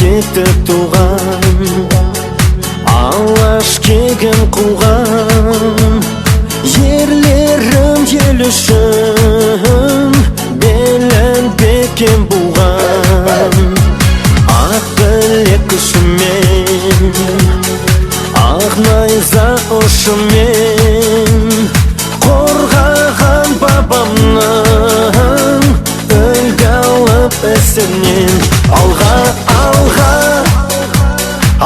кетті туған, алаш кегін қуған. Ерлерім ел үшін белін бекем буған. Ақ білек күшімен, ақ найза ұшымен қорғаған бабамның үлгі алып ісінен. Алға, алға,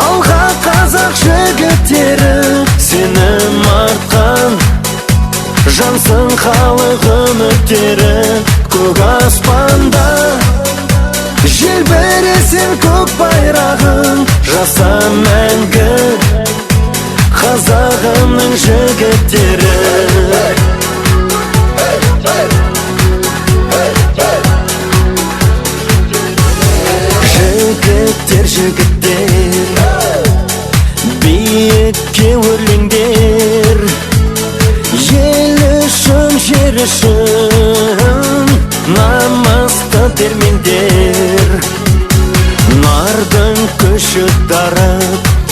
алға қазақ жігіттері, сенім артқан жансың халық үміттері. Көк аспанда желбіресін көк байрағын, жаса мәңгі қазағымның жігіттері. Жігіттер, жігіттер, биікке өрлеңдер, ел үшін, жер үшін намысты термендер. Нардың күші дарып,